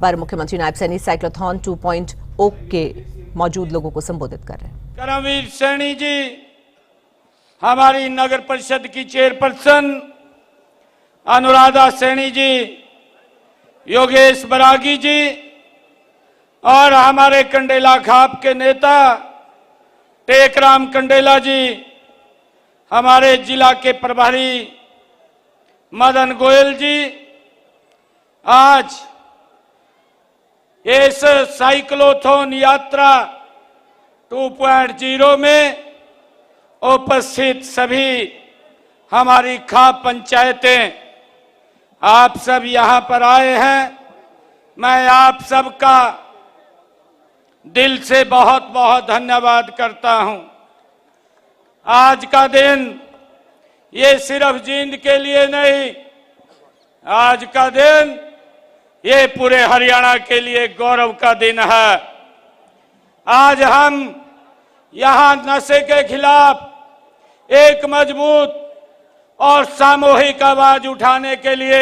पर मुख्यमंत्री नायब सैनी साइक्लोथॉन 2.0 के मौजूद लोगों को संबोधित कर रहे हैं। करमवीर सैनी जी, हमारी नगर परिषद की चेयरपर्सन अनुराधा सैनी जी, योगेश बरागी जी और हमारे कंडेला खाप के नेता टेकराम कंडेला जी, हमारे जिला के प्रभारी मदन गोयल जी, आज इस साइक्लोथॉन यात्रा 2.0 में उपस्थित सभी हमारी खाप पंचायतें, आप सब यहां पर आए हैं। मैं आप सबका दिल से बहुत बहुत धन्यवाद करता हूं। आज का दिन ये सिर्फ जींद के लिए नहीं, आज का दिन ये पूरे हरियाणा के लिए गौरव का दिन है। आज हम यहां नशे के खिलाफ एक मजबूत और सामूहिक आवाज उठाने के लिए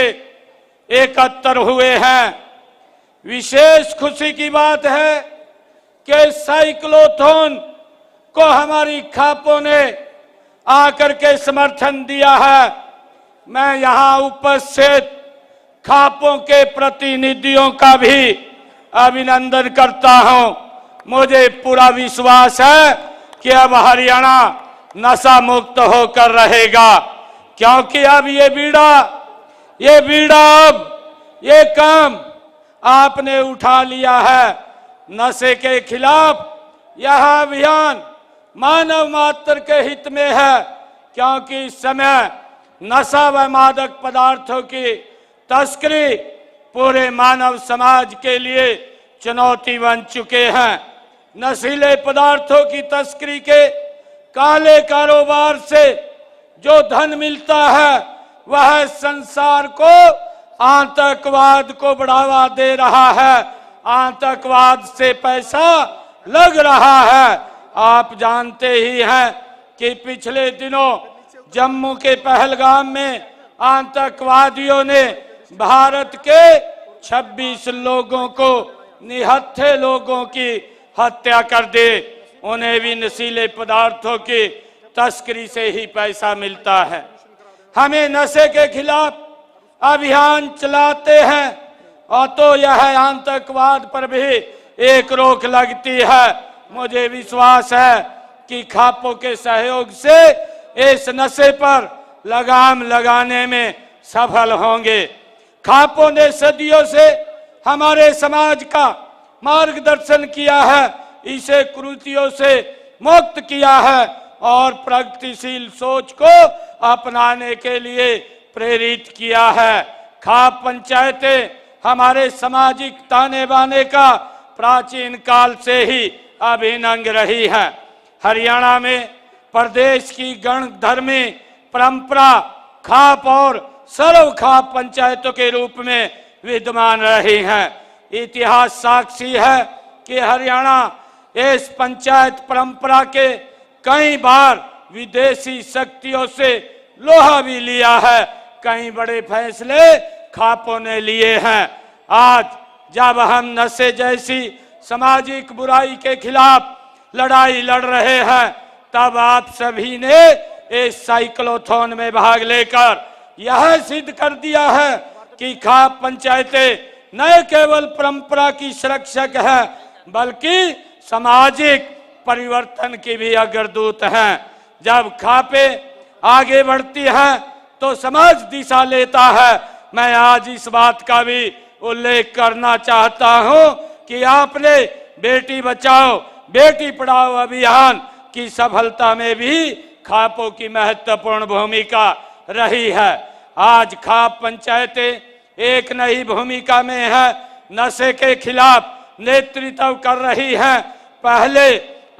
एकत्र हुए हैं। विशेष खुशी की बात है कि साइक्लोथॉन को हमारी खापों ने आकर के समर्थन दिया है। मैं यहां उपस्थित खापों के प्रतिनिधियों का भी अभिनंदन करता हूं। मुझे पूरा विश्वास है कि अब हरियाणा नशा मुक्त होकर रहेगा, क्योंकि अब ये बीड़ा अब ये काम आपने उठा लिया है। नशे के खिलाफ यह अभियान मानव मात्र के हित में है, क्योंकि इस समय नशा व मादक पदार्थों की तस्करी पूरे मानव समाज के लिए चुनौती बन चुके हैं। नशीले पदार्थों की तस्करी के काले कारोबार से जो धन मिलता है वह संसार को आतंकवाद को बढ़ावा दे रहा है। आतंकवाद से पैसा लग रहा है। आप जानते ही हैं कि पिछले दिनों जम्मू के पहलगाम में आतंकवादियों ने भारत के 26 लोगों को, निहत्थे लोगों की हत्या कर दी। उन्हें भी नशीले पदार्थों की तस्करी से ही पैसा मिलता है। हमें नशे के खिलाफ अभियान चलाते हैं और तो यह आतंकवाद पर भी एक रोक लगती है। मुझे विश्वास है कि खापों के सहयोग से इस नशे पर लगाम लगाने में सफल होंगे। खापों ने सदियों से हमारे समाज का मार्गदर्शन किया है, इसे कुरीतियों से मुक्त किया है और प्रगतिशील सोच को अपनाने के लिए प्रेरित किया है। खाप पंचायतें हमारे सामाजिक ताने बाने का प्राचीन काल से ही अभिन्न अंग रही है। हरियाणा में प्रदेश की गण धर्मी परंपरा खाप और सर्व खाप पंचायतों के रूप में विद्यमान रही है। इतिहास साक्षी है कि हरियाणा इस पंचायत परंपरा के कई बार विदेशी शक्तियों से लोहा भी लिया है। कई बड़े फैसले खापों ने लिए हैं। आज जब हम नशे जैसी सामाजिक बुराई के खिलाफ लड़ाई लड़ रहे हैं, तब आप सभी ने इस साइक्लोथॉन में भाग लेकर यह सिद्ध कर दिया है कि खाप पंचायतें न केवल परंपरा की संरक्षक है, बल्कि सामाजिक परिवर्तन की भी अग्रदूत हैं। जब खापें आगे बढ़ती हैं तो समाज दिशा लेता है। मैं आज इस बात का भी उल्लेख करना चाहता हूं कि आपने बेटी बचाओ बेटी पढ़ाओ अभियान की सफलता में भी खापों की महत्वपूर्ण भूमिका रही है। आज खाप पंचायतें एक नई भूमिका में है, नशे के खिलाफ नेतृत्व कर रही हैं। पहले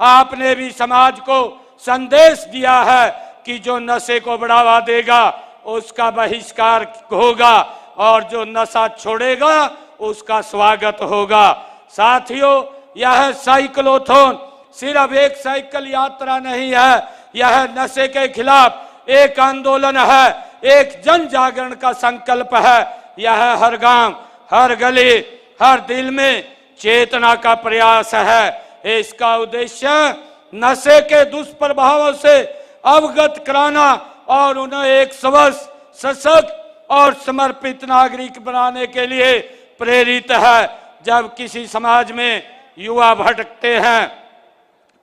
आपने भी समाज को संदेश दिया है कि जो नशे को बढ़ावा देगा उसका बहिष्कार होगा और जो नशा छोड़ेगा उसका स्वागत होगा। साथियों, यह साइक्लोथॉन सिर्फ एक साइकिल यात्रा नहीं है, यह नशे के खिलाफ एक आंदोलन है, एक जन जागरण का संकल्प है। यह हर गांव, हर गली, हर दिल में चेतना का प्रयास है। इसका उद्देश्य नशे के दुष्प्रभावों से अवगत कराना और उन्हें एक स्वस्थ, सशक्त और समर्पित नागरिक बनाने के लिए प्रेरित है। जब किसी समाज में युवा भटकते हैं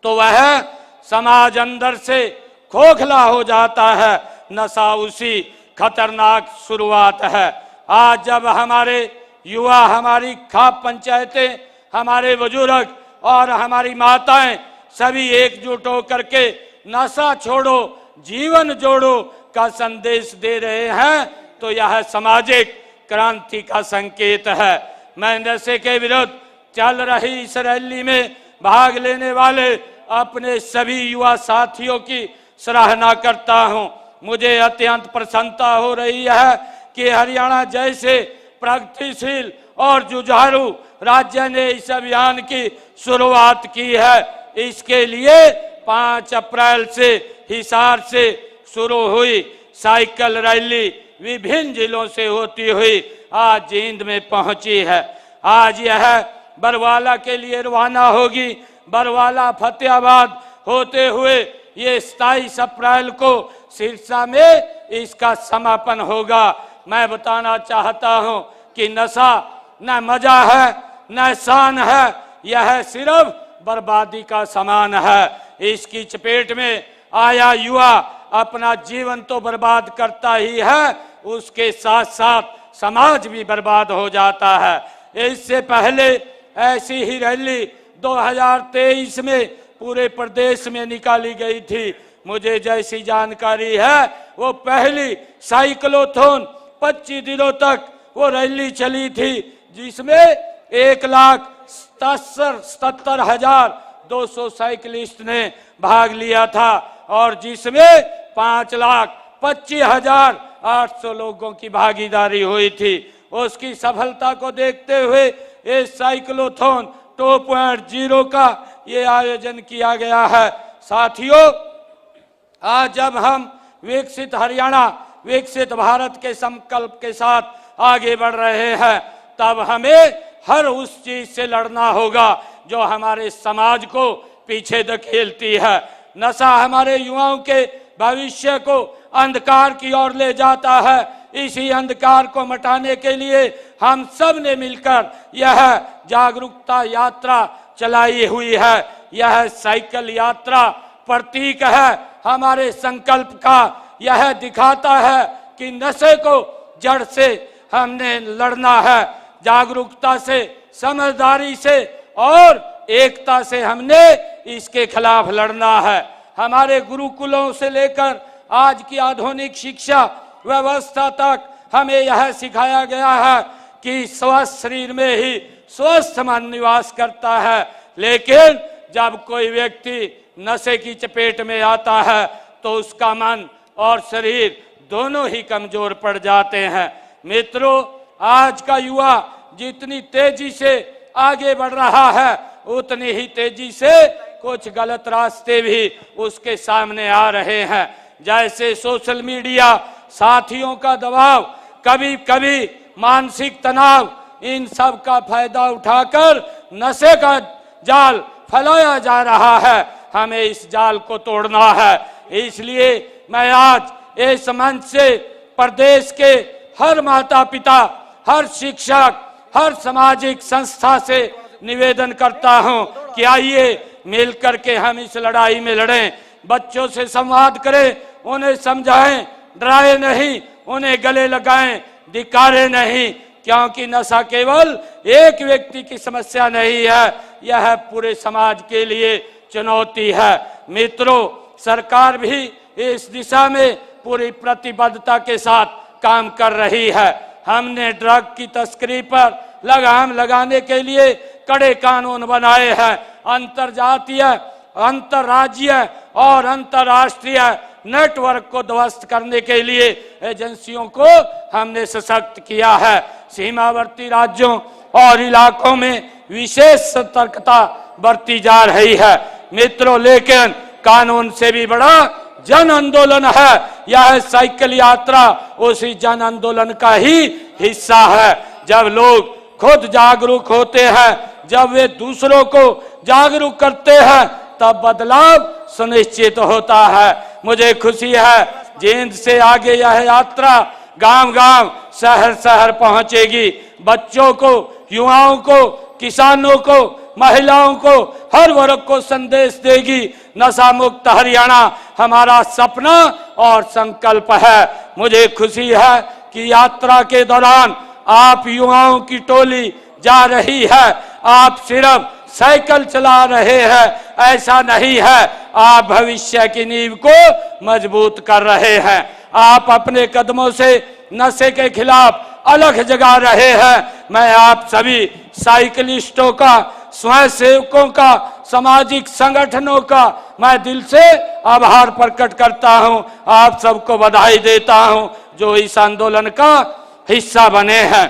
तो वह समाज अंदर से खोखला हो जाता है। नशा उसी खतरनाक शुरुआत है। आज जब हमारे युवा, हमारी खाप पंचायतें, हमारे बुजुर्ग और हमारी माताएं सभी एकजुट होकर के नशा छोड़ो जीवन जोड़ो का संदेश दे रहे हैं तो यह सामाजिक क्रांति का संकेत है। मैं नशे के विरुद्ध चल रही इस रैली में भाग लेने वाले अपने सभी युवा साथियों की सराहना करता हूं। मुझे अत्यंत प्रसन्नता हो रही है कि हरियाणा जैसे प्रगतिशील और जुझारू राज्य ने इस अभियान की शुरुआत की है। इसके लिए 5 अप्रैल से हिसार से शुरू हुई साइकिल रैली विभिन्न जिलों से होती हुई आज जींद में पहुंची है। आज यह बरवाला के लिए रवाना होगी। बरवाला फतेहाबाद होते हुए ये 27 अप्रैल को सिरसा में इसका समापन होगा। मैं बताना चाहता हूं कि नशा न मजा है न शान है, यह सिर्फ बर्बादी का समान है। इसकी चपेट में आया युवा अपना जीवन तो बर्बाद करता ही है, उसके साथ साथ समाज भी बर्बाद हो जाता है। इससे पहले ऐसी ही रैली 2023 में पूरे प्रदेश में निकाली गई थी। मुझे जैसी जानकारी है वो पहली साइक्लोथॉन 25 दिनों तक वो रैली चली थी, जिसमें 1,77,200 साइकिलिस्ट ने भाग लिया था और जिसमें 5,25,800 लोगों की भागीदारी हुई थी। उसकी सफलता को देखते हुए इस साइक्लोथॉन 2.0 का ये आयोजन किया गया है। साथियों, आज जब हम विकसित हरियाणा, विकसित भारत के संकल्प के साथ आगे बढ़ रहे हैं, तब हमें हर उस चीज से लड़ना होगा जो हमारे समाज को पीछे धकेलती है। नशा हमारे युवाओं के भविष्य को अंधकार की ओर ले जाता है। इसी अंधकार को मिटाने के लिए हम सब ने मिलकर यह जागरूकता यात्रा चलाई हुई है। यह साइकिल यात्रा प्रतीक है हमारे संकल्प का। यह दिखाता है कि नशे को जड़ से हमने लड़ना है। जागरूकता से, समझदारी से और एकता से हमने इसके खिलाफ लड़ना है। हमारे गुरुकुलों से लेकर आज की आधुनिक शिक्षा व्यवस्था तक हमें यह सिखाया गया है कि स्वस्थ शरीर में ही स्वस्थ मन निवास करता है। लेकिन जब कोई व्यक्ति नशे की चपेट में आता है तो उसका मन और शरीर दोनों ही कमजोर पड़ जाते हैं। मित्रों, आज का युवा जितनी तेजी से आगे बढ़ रहा है उतनी ही तेजी से कुछ गलत रास्ते भी उसके सामने आ रहे हैं। जैसे सोशल मीडिया, साथियों का दबाव, कभी कभी मानसिक तनाव, इन सब का फायदा उठाकर नशे का जाल फैलाया जा रहा है। हमें इस जाल को तोड़ना है। इसलिए मैं आज इस मंच से प्रदेश के हर माता पिता, हर शिक्षक, हर सामाजिक संस्था से निवेदन करता हूं कि आइए मिलकर के हम इस लड़ाई में लड़ें। बच्चों से संवाद करें, उन्हें समझाएं, डराए नहीं, उन्हें गले लगाएं, धिक्कारे नहीं, क्योंकि नशा केवल एक व्यक्ति की समस्या नहीं है, यह पूरे समाज के लिए चुनौती है। मित्रों, सरकार भी इस दिशा में पूरी प्रतिबद्धता के साथ काम कर रही है। हमने ड्रग की तस्करी पर लगाम लगाने के लिए कड़े कानून बनाए हैं। अंतरजातीय, अंतरराज्यीय और अंतरराष्ट्रीय नेटवर्क को ध्वस्त करने के लिए एजेंसियों को हमने सशक्त किया है। सीमावर्ती राज्यों और इलाकों में विशेष सतर्कता बरती जा रही है। मित्रों, लेकिन कानून से भी बड़ा जन आंदोलन है। यह साइकिल यात्रा उसी जन आंदोलन का ही हिस्सा है। जब लोग खुद जागरूक होते हैं, जब वे दूसरों को जागरूक करते हैं, तब बदलाव सुनिश्चित होता है। मुझे खुशी है जींद से आगे यह यात्रा गांव-गांव, शहर-शहर पहुंचेगी। बच्चों को, युवाओं को, किसानों को, महिलाओं को, हर वर्ग को संदेश देगी। नशा मुक्त हरियाणा हमारा सपना और संकल्प है। मुझे खुशी है कि यात्रा के दौरान आप युवाओं की टोली जा रही है। आप सिर्फ साइकिल चला रहे हैं, ऐसा नहीं है, आप भविष्य की नींव को मजबूत कर रहे हैं। आप अपने कदमों से नशे के खिलाफ अलग जगा रहे हैं। मैं आप सभी साइकिलिस्टों का, स्वयंसेवकों का, सामाजिक संगठनों का मैं दिल से आभार प्रकट करता हूं। आप सबको बधाई देता हूं जो इस आंदोलन का हिस्सा बने हैं।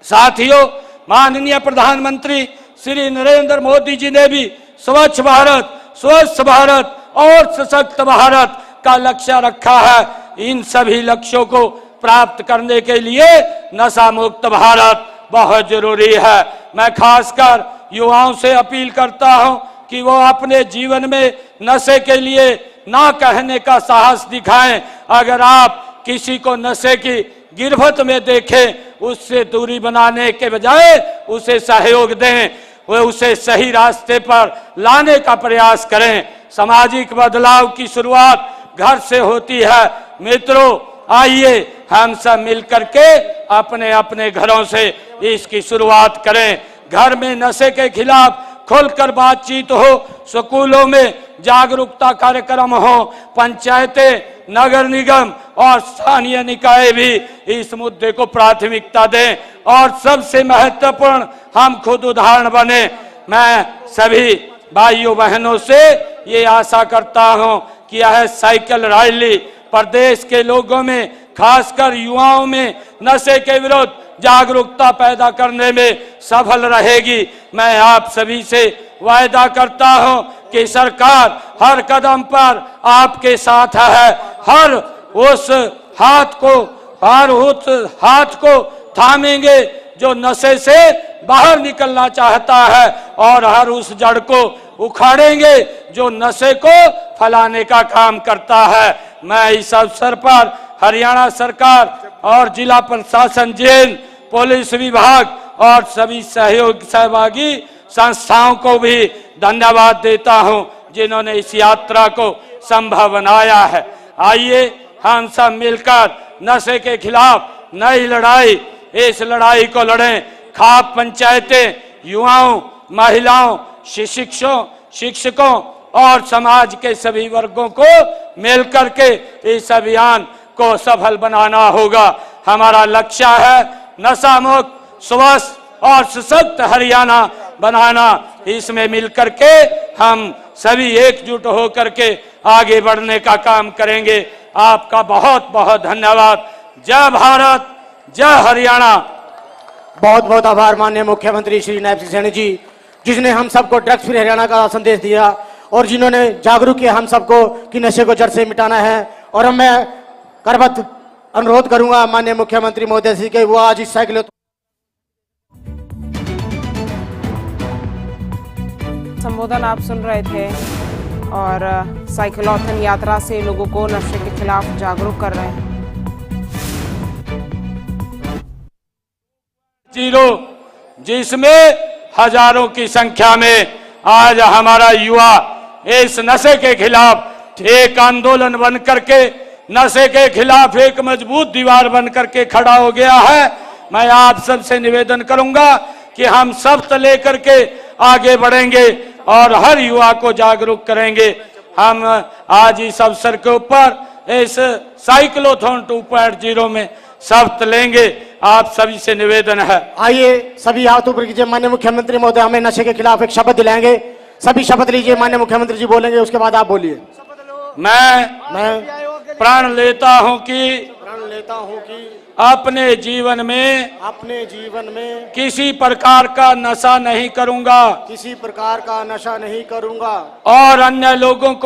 साथियों, माननीय प्रधानमंत्री श्री नरेंद्र मोदी जी ने भी स्वच्छ भारत, स्वस्थ भारत और सशक्त भारत का लक्ष्य रखा है। इन सभी लक्ष्यों को प्राप्त करने के लिए नशा मुक्त भारत बहुत जरूरी है। मैं खासकर युवाओं से अपील करता हूं कि वो अपने जीवन में नशे के लिए ना कहने का साहस दिखाएं। अगर आप किसी को नशे की गिरफ्त में देखें, उससे दूरी बनाने के बजाय उसे सहयोग दें, वे उसे सही रास्ते पर लाने का प्रयास करें। सामाजिक बदलाव की शुरुआत घर से होती है। मित्रों, आइए हम सब मिलकर के अपने अपने घरों से इसकी शुरुआत करें। घर में नशे के खिलाफ खुलकर बातचीत हो, स्कूलों में जागरूकता कार्यक्रम हो, पंचायतें, नगर निगम और स्थानीय निकाय भी इस मुद्दे को प्राथमिकता दें और सबसे महत्वपूर्ण हम खुद उदाहरण बने। मैं सभी भाइयों बहनों से ये आशा करता हूं कि यह साइकिल रैली प्रदेश के लोगों में, खासकर युवाओं में नशे के विरुद्ध जागरूकता पैदा करने में सफल रहेगी। मैं आप सभी से वायदा करता हूं कि सरकार हर कदम पर आपके साथ है। हर उस हाथ को थामेंगे जो नशे से बाहर निकलना चाहता है और हर उस जड़ को उखाड़ेंगे जो नशे को फैलाने का काम करता है। मैं इस अवसर पर हरियाणा सरकार और जिला प्रशासन, जेल, पुलिस विभाग और सभी सहभागी संस्थाओं को भी धन्यवाद देता हूं जिन्होंने इस यात्रा को संभव बनाया है। आइए हम सब मिलकर नशे के खिलाफ नई लड़ाई, इस लड़ाई को लड़ें। खाप पंचायतें युवाओं, महिलाओं, शिक्षकों और समाज के सभी वर्गों को मिलकर के इस अभियान को सफल बनाना होगा। हमारा लक्ष्य है नशा मुक्त, स्वस्थ और सशक्त हरियाणा बनाना। इसमें मिलकर के हम सभी एकजुट होकर के आगे बढ़ने का काम करेंगे। आपका बहुत बहुत धन्यवाद। जय भारत, जय हरियाणा। बहुत बहुत आभार माननीय मुख्यमंत्री श्री नायब सिंह सैनी जी, जिसने हम सबको ड्रग्स फ्री हरियाणा का संदेश दिया और जिन्होंने जागरूक किया हम सबको कि नशे को जड़ से मिटाना है। और मैं करबद्ध अनुरोध करूंगा माननीय मुख्यमंत्री महोदय जी के वो आज इस साइकिल संबोधन आप सुन रहे थे और साइकिलॉथन यात्रा से लोगों को नशे के खिलाफ जागरूक कर रहे हैं। जिसमें हजारों की संख्या में आज हमारा युवा इस नशे के खिलाफ एक आंदोलन बन करके, नशे के खिलाफ एक मजबूत दीवार बन करके खड़ा हो गया है। मैं आप सबसे निवेदन करूंगा कि हम सब लेकर के आगे बढ़ेंगे और हर युवा को जागरूक करेंगे। हम आज इस अवसर के ऊपर इस साइक्लोथॉन 2.0 में शपथ लेंगे। आप सभी से निवेदन है, आइए सभी हाथ ऊपर कीजिए। माननीय मुख्यमंत्री महोदय हमें नशे के खिलाफ एक शपथ दिलाएंगे। सभी शपथ लीजिए, माननीय मुख्यमंत्री जी बोलेंगे, उसके बाद आप बोलिए। मैं प्रण लेता हूं कि अपने जीवन में किसी प्रकार का नशा नहीं करूंगा नहीं करूंगा और अन्य लोगों को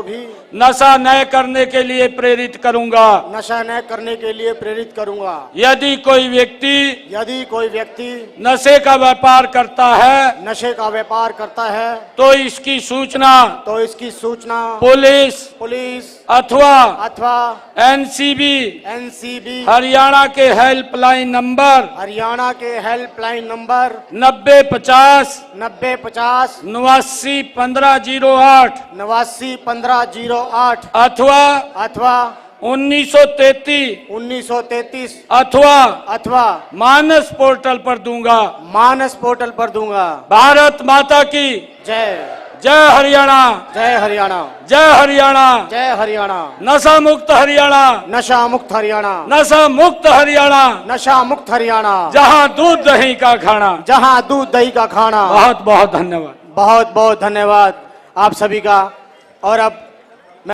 भी नशा न करने के लिए प्रेरित करूंगा। यदि कोई व्यक्ति नशे का व्यापार करता है तो इसकी सूचना पुलिस अथवा एनसीबी हरियाणा के हेल्पलाइन नंबर 9050 891508 अथवा 1933 अथवा मानस पोर्टल पर दूंगा। भारत माता की जय। जय हरियाणा, जय हरियाणा, जय हरियाणा, जय हरियाणा। नशा मुक्त हरियाणा, नशा मुक्त हरियाणा, नशा मुक्त हरियाणा, नशा मुक्त हरियाणा। जहां दूध दही का खाना, जहां दूध दही का खाना। बहुत बहुत धन्यवाद। बहुत बहुत धन्यवाद आप सभी का। और अब